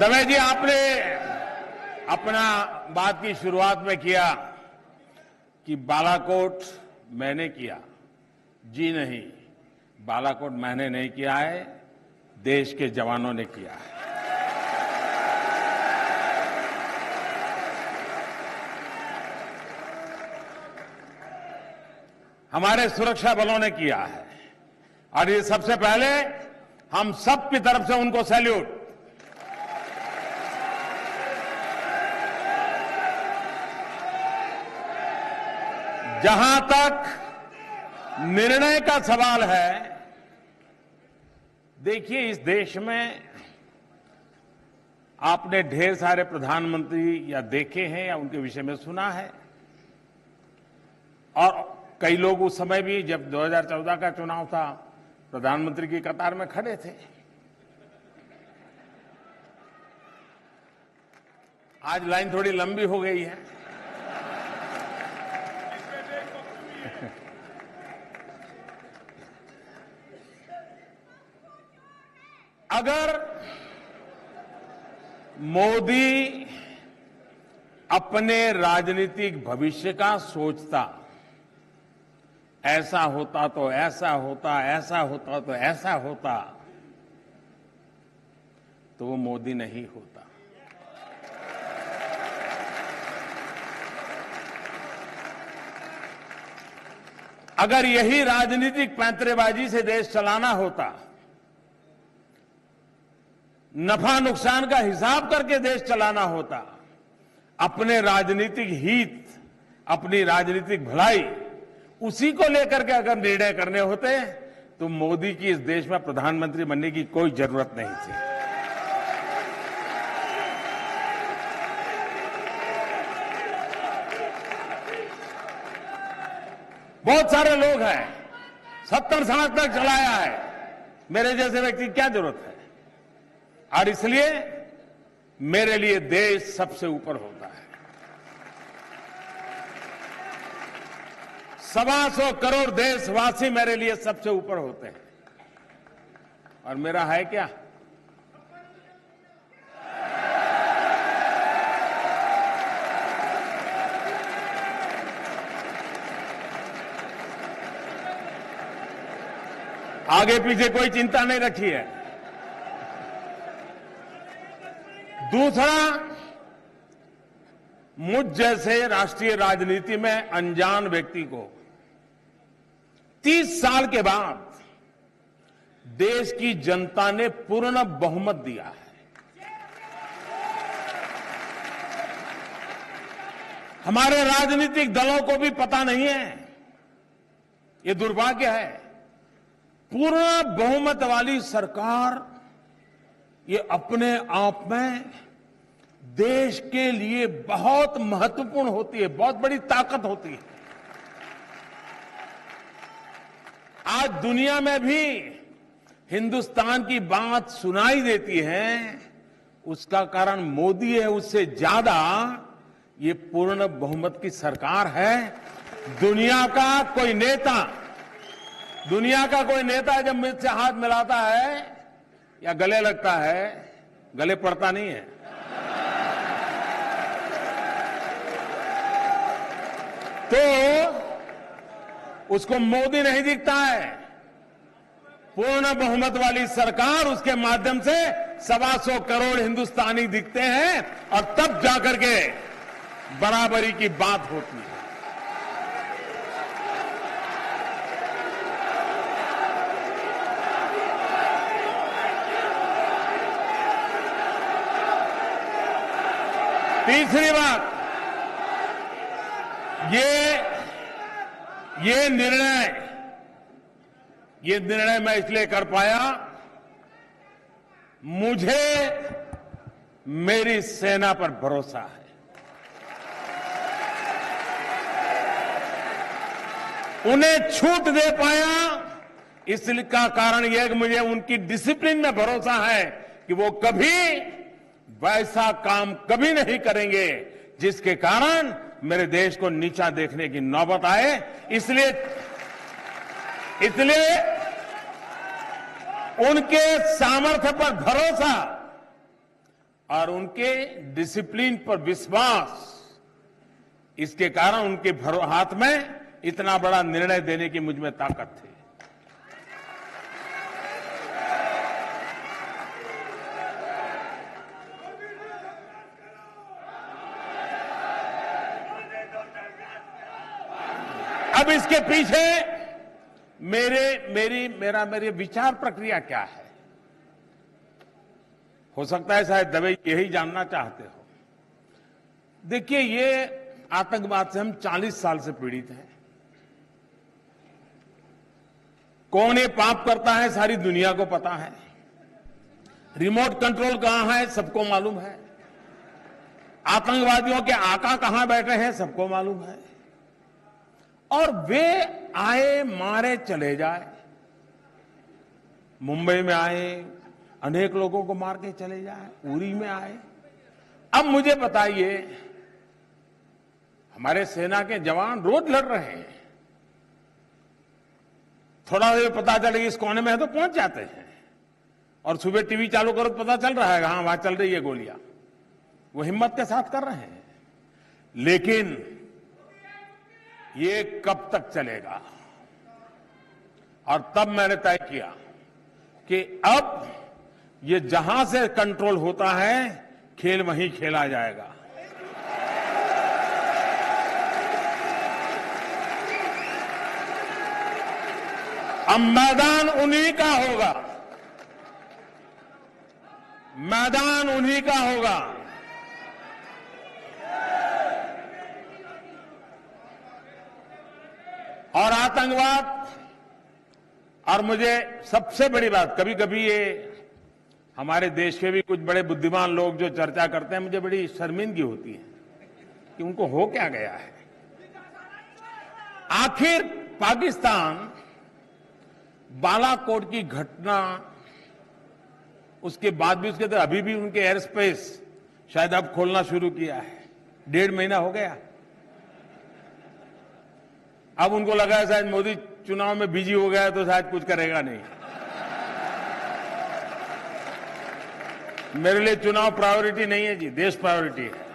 दवे जी, आपने अपना बात की शुरुआत में किया कि बालाकोट मैंने किया। जी नहीं, बालाकोट मैंने नहीं किया है, देश के जवानों ने किया है। हमारे सुरक्षा बलों ने किया है और ये सबसे पहले हम सब की तरफ से उनको सैल्यूट। जहां तक निर्णय का सवाल है, देखिए इस देश में आपने ढेर सारे प्रधानमंत्री या देखे हैं या उनके विषय में सुना है, और कई लोग उस समय भी जब 2014 का चुनाव था प्रधानमंत्री की कतार में खड़े थे। आज लाइन थोड़ी लंबी हो गई है। अगर मोदी अपने राजनीतिक भविष्य का सोचता, ऐसा होता तो ऐसा होता, ऐसा होता तो ऐसा होता, तो वो मोदी नहीं होता। अगर यही राजनीतिक पैंतरेबाजी से देश चलाना होता, नफा नुकसान का हिसाब करके देश चलाना होता, अपने राजनीतिक हित, अपनी राजनीतिक भलाई, उसी को लेकर के अगर निर्णय करने होते तो मोदी की इस देश में प्रधानमंत्री बनने की कोई जरूरत नहीं थी। बहुत सारे लोग हैं, 70 साल तक चलाया है, मेरे जैसे व्यक्ति की क्या जरूरत है। और इसलिए मेरे लिए देश सबसे ऊपर होता है। 125 करोड़ देशवासी मेरे लिए सबसे ऊपर होते हैं। और मेरा है क्या? आगे पीछे कोई चिंता नहीं रखी है। दूसरा, मुझ जैसे राष्ट्रीय राजनीति में अनजान व्यक्ति को 30 साल के बाद देश की जनता ने पूर्ण बहुमत दिया है। हमारे राजनीतिक दलों को भी पता नहीं है, ये दुर्भाग्य है। पूर्ण बहुमत वाली सरकार ये अपने आप में देश के लिए बहुत महत्वपूर्ण होती है, बहुत बड़ी ताकत होती है। आज दुनिया में भी हिंदुस्तान की बात सुनाई देती है, उसका कारण मोदी है। उससे ज्यादा ये पूर्ण बहुमत की सरकार है। दुनिया का कोई नेता जब मुझसे हाथ मिलाता है या गले लगता है, गले पड़ता नहीं है, तो उसको मोदी नहीं दिखता है। पूर्ण बहुमत वाली सरकार, उसके माध्यम से 125 करोड़ हिंदुस्तानी दिखते हैं और तब जाकर के बराबरी की बात होती है। तीसरी बात, ये निर्णय मैं इसलिए कर पाया, मुझे मेरी सेना पर भरोसा है। उन्हें छूट दे पाया, इसका कारण यह कि मुझे उनकी डिसिप्लिन में भरोसा है कि वो कभी वैसा काम कभी नहीं करेंगे जिसके कारण मेरे देश को नीचा देखने की नौबत आए। इसलिए उनके सामर्थ्य पर भरोसा और उनके डिसिप्लिन पर विश्वास, इसके कारण उनके हाथ में इतना बड़ा निर्णय देने की मुझ में ताकत थी। अब इसके पीछे मेरी विचार प्रक्रिया क्या है? हो सकता है शायद दवे यही जानना चाहते हो। देखिए, ये आतंकवाद से हम 40 साल से पीड़ित हैं। कौन ये पाप करता है सारी दुनिया को पता है। रिमोट कंट्रोल कहां है सबको मालूम है। आतंकवादियों के आका कहां बैठे हैं सबको मालूम है। और वे आए, मारे, चले जाए। मुंबई में आए, अनेक लोगों को मार के चले जाए। उरी में आए। अब मुझे बताइए, हमारे सेना के जवान रोज लड़ रहे हैं। थोड़ा देर पता चले इस कोने में है तो पहुंच जाते हैं, और सुबह टीवी चालू करो तो पता चल रहा है हाँ वहां चल रही है गोलियां। वो हिम्मत के साथ कर रहे हैं। लेकिन ये कब तक चलेगा? और तब मैंने तय किया कि अब ये जहां से कंट्रोल होता है, खेल वहीं खेला जाएगा। अब मैदान उन्हीं का होगा। मैदान उन्हीं का होगा। और आतंकवाद, और मुझे सबसे बड़ी बात, कभी कभी ये हमारे देश के भी कुछ बड़े बुद्धिमान लोग जो चर्चा करते हैं, मुझे बड़ी शर्मिंदगी होती है कि उनको हो क्या गया है। आखिर पाकिस्तान बालाकोट की घटना, उसके बाद भी उसके अभी भी उनके एयर स्पेस शायद अब खोलना शुरू किया है। 1.5 महीना हो गया। अब उनको लगा है शायद मोदी चुनाव में बिजी हो गया है तो शायद कुछ करेगा नहीं। मेरे लिए चुनाव प्रायोरिटी नहीं है जी, देश प्रायोरिटी है।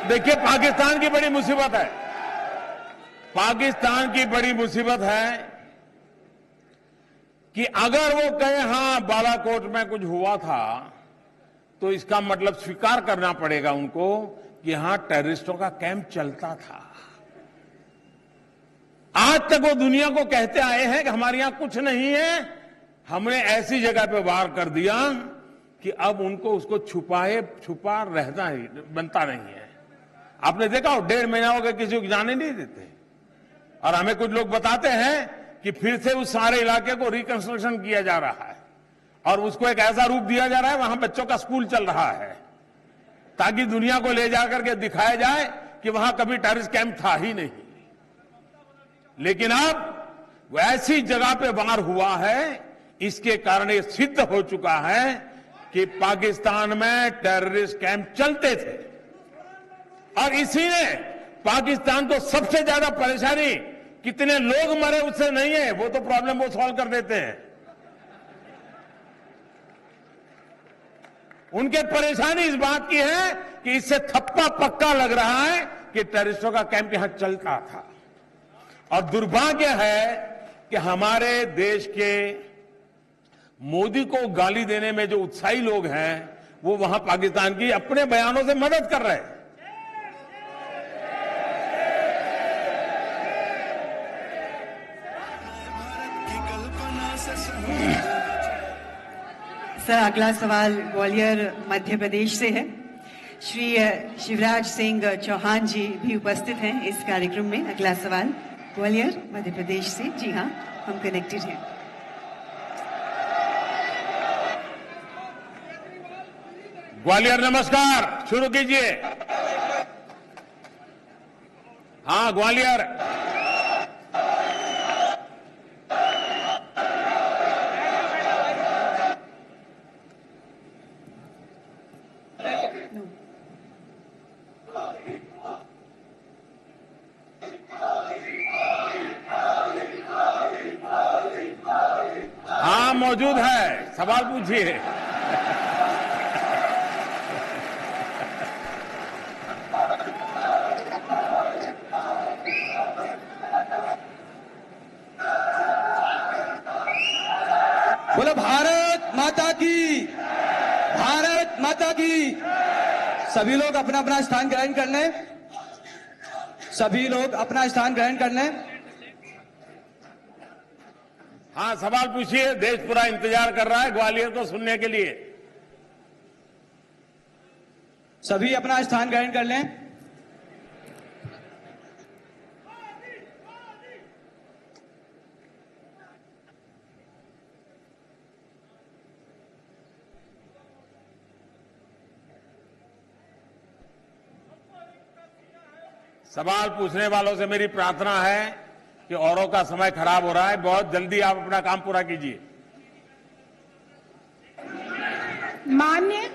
देखिए, पाकिस्तान की बड़ी मुसीबत है। पाकिस्तान की बड़ी मुसीबत है कि अगर वो कहे हां बालाकोट में कुछ हुआ था, तो इसका मतलब स्वीकार करना पड़ेगा उनको कि हां टेररिस्टों का कैंप चलता था। आज तक वो दुनिया को कहते आए हैं कि हमारे यहां कुछ नहीं है, हमने ऐसी जगह पे वार कर दिया कि अब उनको उसको छुपा रहना ही बनता नहीं है। आपने देखा हो 1.5 महीना हो गया किसी को जाने नहीं देते, और हमें कुछ लोग बताते हैं कि फिर से उस सारे इलाके को रिकंस्ट्रक्शन किया जा रहा है और उसको एक ऐसा रूप दिया जा रहा है, वहां बच्चों का स्कूल चल रहा है, ताकि दुनिया को ले जाकर के दिखाया जाए कि वहां कभी टेररिस्ट कैंप था ही नहीं। लेकिन अब वो ऐसी जगह पे वार हुआ है, इसके कारण ये सिद्ध हो चुका है कि पाकिस्तान में टेररिस्ट कैंप चलते थे। और इसी ने पाकिस्तान को सबसे ज्यादा परेशानी, कितने लोग मरे उससे नहीं है, वो तो प्रॉब्लम वो सॉल्व कर देते हैं। उनके परेशानी इस बात की है कि इससे थप्पा पक्का लग रहा है कि टेररिस्टों का कैंप यहां चलता था। और दुर्भाग्य है कि हमारे देश के मोदी को गाली देने में जो उत्साही लोग हैं, वो वहां पाकिस्तान की अपने बयानों से मदद कर रहे हैं। सर, अगला सवाल ग्वालियर मध्य प्रदेश से है। श्री शिवराज सिंह चौहान जी भी उपस्थित हैं इस कार्यक्रम में। अगला सवाल ग्वालियर मध्य प्रदेश से। जी हाँ, हम कनेक्टेड हैं। ग्वालियर नमस्कार, शुरू कीजिए। हाँ, ग्वालियर। मौजूद है, सवाल पूछिए। बोलो भारत माता की, भारत माता की। सभी लोग अपना अपना स्थान ग्रहण कर लें, सभी लोग अपना स्थान ग्रहण कर लें। हाँ, सवाल पूछिए, देश पूरा इंतजार कर रहा है ग्वालियर को सुनने के लिए। सभी अपना स्थान ग्रहण कर लें। सवाल पूछने वालों से मेरी प्रार्थना है कि औरों का समय खराब हो रहा है, बहुत जल्दी आप अपना काम पूरा कीजिए। माननीय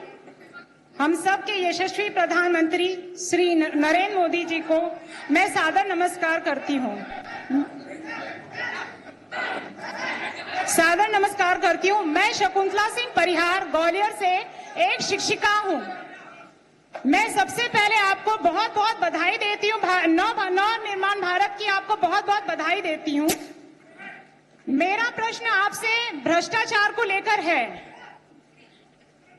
हम सब के यशस्वी प्रधानमंत्री श्री नरेंद्र मोदी जी को मैं सादर नमस्कार करती हूँ। सादर नमस्कार करती हूँ। मैं शकुंतला सिंह परिहार ग्वालियर से एक शिक्षिका हूँ। मैं सबसे पहले आपको बहुत बहुत बधाई देती हूँ, नव निर्माण भारत की आपको बहुत बहुत बधाई देती हूँ। मेरा प्रश्न आपसे भ्रष्टाचार को लेकर है।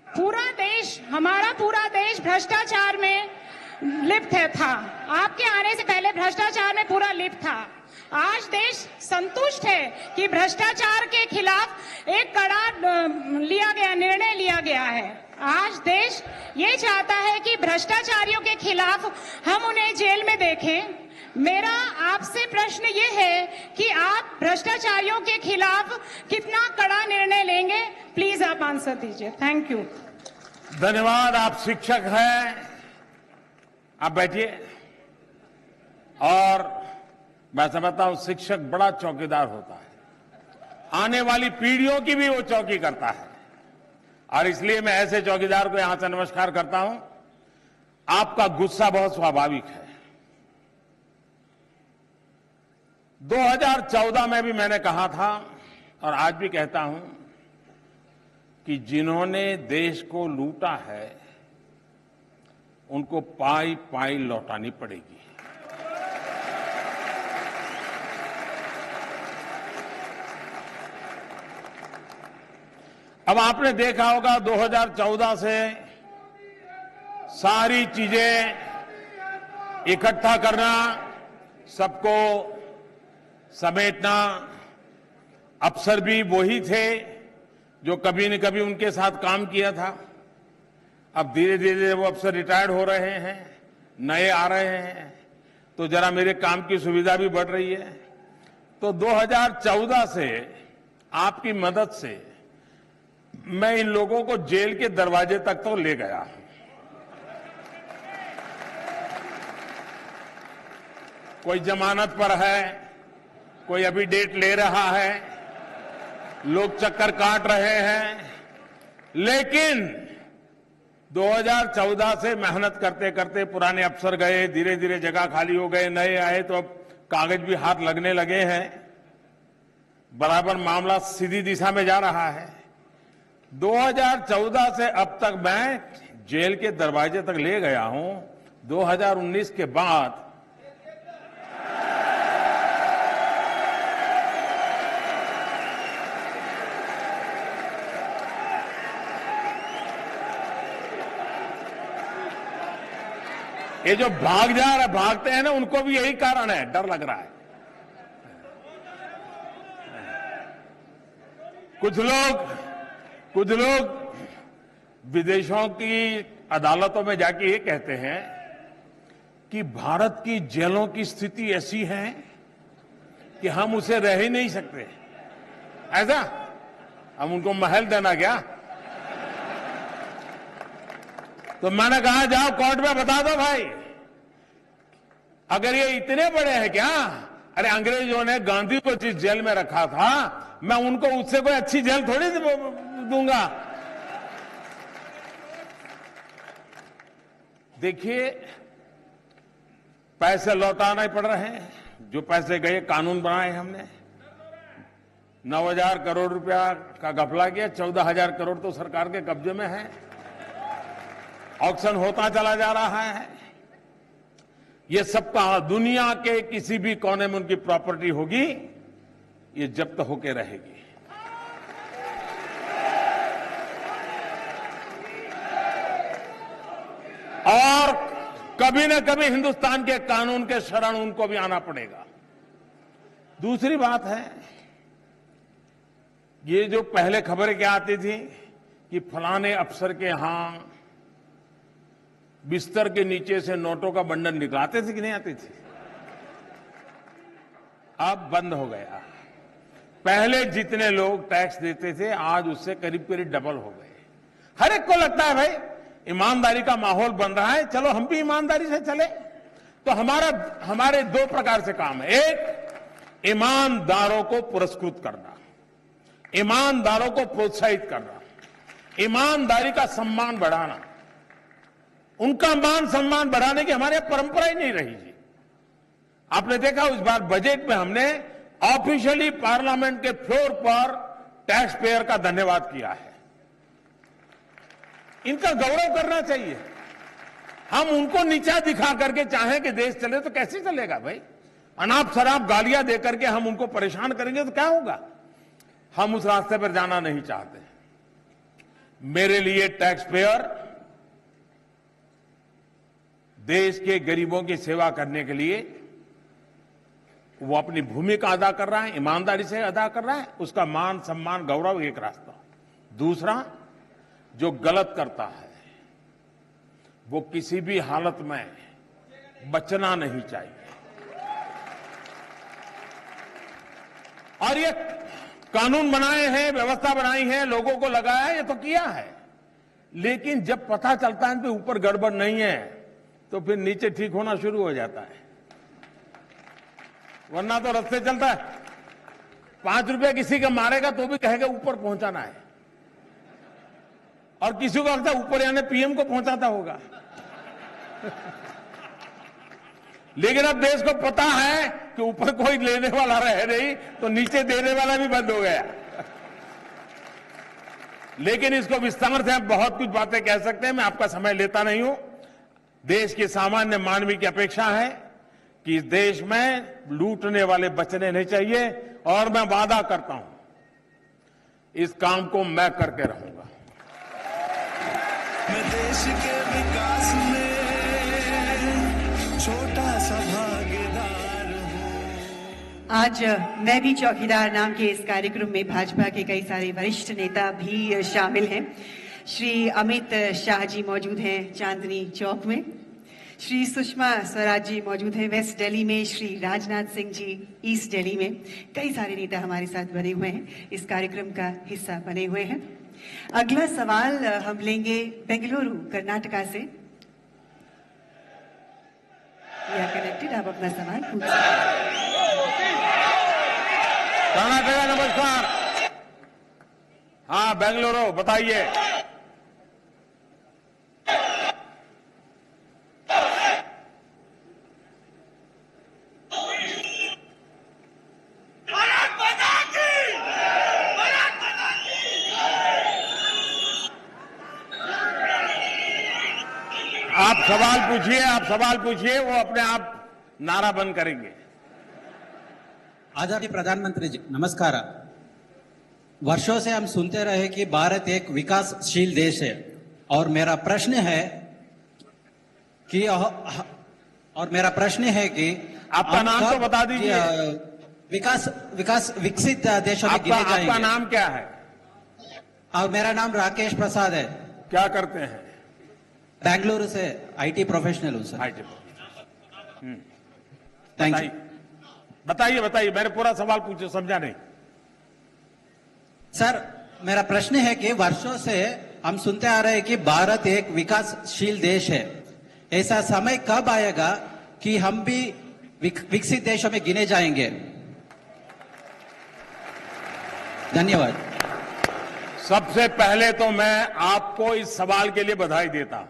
पूरा देश, हमारा पूरा देश भ्रष्टाचार में लिप्त था। आपके आने से पहले भ्रष्टाचार में पूरा लिप्त था। आज देश संतुष्ट है कि भ्रष्टाचार के खिलाफ एक कड़ा निर्णय लिया गया है। आज देश ये चाहता है कि भ्रष्टाचारियों के खिलाफ हम उन्हें जेल में देखें। मेरा आपसे प्रश्न ये है कि आप भ्रष्टाचारियों के खिलाफ कितना कड़ा निर्णय लेंगे, प्लीज आप आंसर दीजिए। Thank you. धन्यवाद। आप शिक्षक हैं, आप बैठिए। और मैं समझता हूं शिक्षक बड़ा चौकीदार होता है, आने वाली पीढ़ियों की भी वो चौकी करता है, और इसलिए मैं ऐसे चौकीदार को यहां से नमस्कार करता हूं। आपका गुस्सा बहुत स्वाभाविक है। 2014 में भी मैंने कहा था और आज भी कहता हूं कि जिन्होंने देश को लूटा है उनको पाई पाई लौटानी पड़ेगी। अब आपने देखा होगा 2014 से सारी चीजें इकट्ठा करना, सबको समेटना, अफसर भी वही थे जो कभी न कभी उनके साथ काम किया था। अब धीरे धीरे वो अफसर रिटायर्ड हो रहे हैं, नए आ रहे हैं, तो जरा मेरे काम की सुविधा भी बढ़ रही है। तो 2014 से आपकी मदद से मैं इन लोगों को जेल के दरवाजे तक तो ले गया हूं। कोई जमानत पर है, कोई अभी डेट ले रहा है, लोग चक्कर काट रहे हैं, लेकिन 2014 से मेहनत करते करते पुराने अफसर गए, धीरे धीरे जगह खाली हो गए, नए आए, तो अब कागज भी हाथ लगने लगे हैं, बराबर मामला सीधी दिशा में जा रहा है। 2014 से अब तक मैं जेल के दरवाजे तक ले गया हूं। 2019 के बाद ये जो भागते हैं ना, उनको भी यही कारण है, डर लग रहा है। कुछ लोग विदेशों की अदालतों में जाके ये कहते हैं कि भारत की जेलों की स्थिति ऐसी है कि हम उसे रह ही नहीं सकते। ऐसा हम उनको महल देना क्या? तो मैंने कहा जाओ कोर्ट में बता दो भाई, अगर ये इतने बड़े हैं क्या? अरे अंग्रेजों ने गांधी को जिस जेल में रखा था, मैं उनको उससे कोई अच्छी जेल थोड़ी दूंगा। देखिए, पैसे लौटाने पड़ रहे हैं, जो पैसे गए कानून बनाए हमने, 9,000 करोड़ रुपया का घपला किया, 14,000 करोड़ तो सरकार के कब्जे में है। ऑक्शन होता चला जा रहा है। ये सबका दुनिया के किसी भी कोने में उनकी प्रॉपर्टी होगी, ये जब्त होके रहेगी। और कभी न कभी हिंदुस्तान के कानून के शरण उनको भी आना पड़ेगा। दूसरी बात है, ये जो पहले खबरें क्या आती थी कि फलाने अफसर के यहां बिस्तर के नीचे से नोटों का बंडल निकलाते थे कि नहीं आती थी, अब बंद हो गया। पहले जितने लोग टैक्स देते थे आज उससे करीब करीब डबल हो गए। हर एक को लगता है भाई ईमानदारी का माहौल बन रहा है, चलो हम भी ईमानदारी से चले। तो हमारे दो प्रकार से काम है। एक, ईमानदारों को पुरस्कृत करना, ईमानदारों को प्रोत्साहित करना, ईमानदारी का सम्मान बढ़ाना। उनका मान सम्मान बढ़ाने की हमारे यहां परंपरा ही नहीं रही जी। आपने देखा इस बार बजट में हमने ऑफिशियली पार्लियामेंट के फ्लोर पर टैक्स पेयर का धन्यवाद किया है। इनका गौरव करना चाहिए। हम उनको नीचा दिखा करके चाहें कि देश चले तो कैसे चलेगा भाई? अनाप शराब गालियां देकर के हम उनको परेशान करेंगे तो क्या होगा? हम उस रास्ते पर जाना नहीं चाहते। मेरे लिए टैक्स पेयर देश के गरीबों की सेवा करने के लिए वो अपनी भूमिका अदा कर रहा है, ईमानदारी से अदा कर रहा है, उसका मान सम्मान गौरव एक रास्ता। दूसरा, जो गलत करता है वो किसी भी हालत में बचना नहीं चाहिए। और ये कानून बनाए हैं, व्यवस्था बनाई है, लोगों को लगाया है, ये तो किया है। लेकिन जब पता चलता है कि ऊपर गड़बड़ नहीं है तो फिर नीचे ठीक होना शुरू हो जाता है। वरना तो रास्ते चलता है, 5 रुपए किसी का मारेगा तो भी कहेगा ऊपर पहुंचाना है, और किसी को लगता है ऊपर यानी पीएम को पहुंचाता होगा। लेकिन अब देश को पता है कि ऊपर कोई लेने वाला रह नहीं तो नीचे देने वाला भी बंद हो गया। लेकिन इसको विस्तार से हम बहुत कुछ बातें कह सकते हैं, मैं आपका समय लेता नहीं हूं। देश के सामान्य मानवी की अपेक्षा है कि इस देश में लूटने वाले बचने नहीं चाहिए, और मैं वादा करता हूं इस काम को मैं करके रहूंगा। मैं देश के विकास में छोटा सा भागीदार हूं। आज मैं भी चौकीदार नाम के इस कार्यक्रम में भाजपा के कई सारे वरिष्ठ नेता भी शामिल हैं। श्री अमित शाह जी मौजूद हैं चांदनी चौक में, श्री सुषमा स्वराज जी मौजूद हैं वेस्ट दिल्ली में, श्री राजनाथ सिंह जी ईस्ट दिल्ली में। कई सारे नेता हमारे साथ बने हुए हैं, इस कार्यक्रम का हिस्सा बने हुए हैं। अगला सवाल हम लेंगे बेंगलुरु कर्नाटका से। या कनेक्टेड, आप अपना सवाल पूछ सकते हैं। कर्नाटका, नमस्कार। हाँ, बेंगलुरु, बताइए। आप सवाल पूछिए, वो अपने आप नारा बंद करेंगे। आदरणीय प्रधानमंत्री जी नमस्कार। वर्षों से हम सुनते रहे कि भारत एक विकासशील देश है, और मेरा प्रश्न है कि आपका नाम तो बता दीजिए। विकसित देशों में गिने जाएंगे। आपका नाम क्या है? और मेरा नाम राकेश प्रसाद है। क्या करते हैं? बेंगलुरु से आईटी प्रोफेशनल हूं सर। Thank you. बताइए, मैंने पूरा सवाल पूछा, समझा नहीं। सर, मेरा प्रश्न है कि वर्षों से हम सुनते आ रहे हैं कि भारत एक विकासशील देश है। ऐसा समय कब आएगा कि हम भी विकसित देशों में गिने जाएंगे? धन्यवाद। सबसे पहले तो मैं आपको इस सवाल के लिए बधाई देता हूं।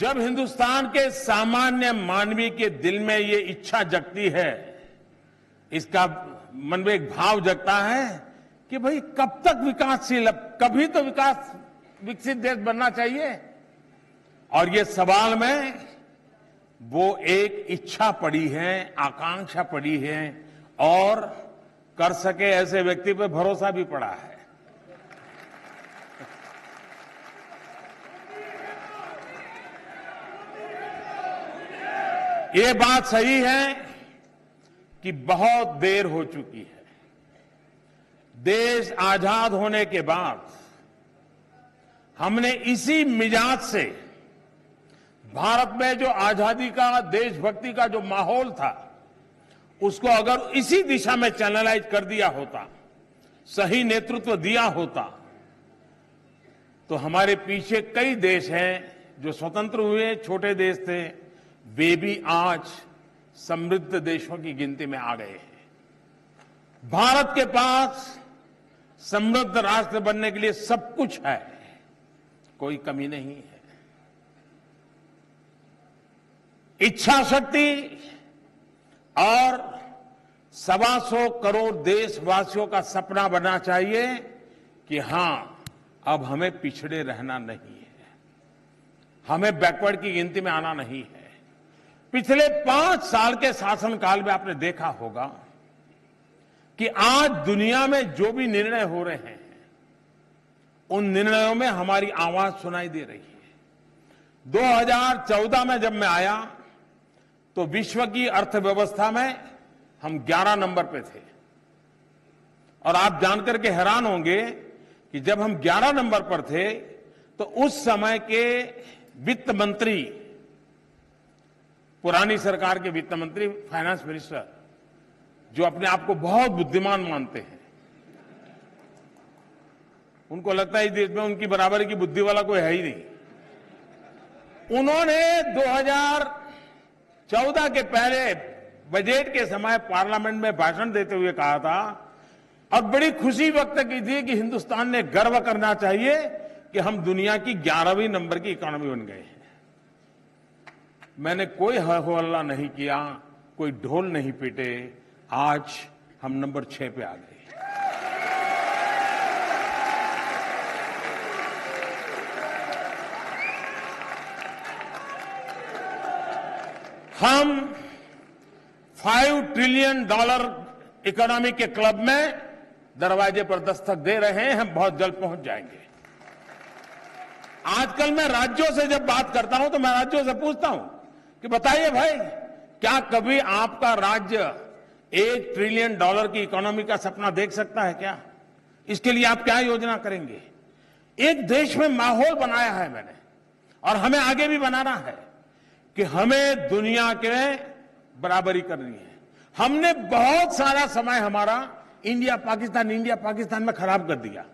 जब हिंदुस्तान के सामान्य मानवी के दिल में ये इच्छा जगती है, इसका मन में एक भाव जगता है कि भाई कब तक विकासशील, कभी तो विकसित देश बनना चाहिए, और ये सवाल में वो एक इच्छा पड़ी है, आकांक्षा पड़ी है, और कर सके ऐसे व्यक्ति पे भरोसा भी पड़ा है। ये बात सही है कि बहुत देर हो चुकी है। देश आजाद होने के बाद हमने इसी मिजाज से भारत में जो आजादी का, देशभक्ति का जो माहौल था, उसको अगर इसी दिशा में चैनलाइज कर दिया होता, सही नेतृत्व दिया होता, तो हमारे पीछे कई देश हैं जो स्वतंत्र हुए, छोटे देश थे, वे भी आज समृद्ध देशों की गिनती में आ गए हैं। भारत के पास समृद्ध राष्ट्र बनने के लिए सब कुछ है, कोई कमी नहीं है। इच्छा शक्ति और 125 करोड़ देशवासियों का सपना बनना चाहिए कि हां, अब हमें पिछड़े रहना नहीं है, हमें बैकवर्ड की गिनती में आना नहीं है। पिछले 5 साल के शासनकाल में आपने देखा होगा कि आज दुनिया में जो भी निर्णय हो रहे हैं, उन निर्णयों में हमारी आवाज सुनाई दे रही है। 2014 में जब मैं आया तो विश्व की अर्थव्यवस्था में हम 11 नंबर पे थे, और आप जानकर के हैरान होंगे कि जब हम 11 नंबर पर थे तो उस समय के वित्त मंत्री, पुरानी सरकार के वित्त मंत्री, फाइनेंस मिनिस्टर, जो अपने आप को बहुत बुद्धिमान मानते हैं, उनको लगता है इस देश में उनकी बराबरी की बुद्धि वाला कोई है ही नहीं, उन्होंने 2014 के पहले बजट के समय पार्लियामेंट में भाषण देते हुए कहा था, और बड़ी खुशी व्यक्त की थी कि हिंदुस्तान ने गर्व करना चाहिए कि हम दुनिया की 11वीं नंबर की इकोनॉमी बन गए हैं। मैंने कोई हो हल्ला नहीं किया, कोई ढोल नहीं पीटे, आज हम नंबर 6 पे आ गए। हम $5 ट्रिलियन इकोनॉमी के क्लब में दरवाजे पर दस्तक दे रहे हैं, हम बहुत जल्द पहुंच जाएंगे। आजकल मैं राज्यों से जब बात करता हूं तो मैं राज्यों से पूछता हूं कि बताइए भाई, क्या कभी आपका राज्य $1 ट्रिलियन की इकोनॉमी का सपना देख सकता है क्या? इसके लिए आप क्या योजना करेंगे? एक देश में माहौल बनाया है मैंने, और हमें आगे भी बनाना है कि हमें दुनिया के बराबरी करनी है। हमने बहुत सारा समय हमारा इंडिया पाकिस्तान में खराब कर दिया।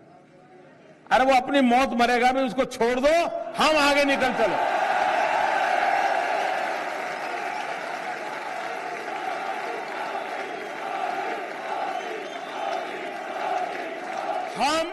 अरे वो अपनी मौत मरेगा भी, उसको छोड़ दो, हम आगे निकल चलो। हम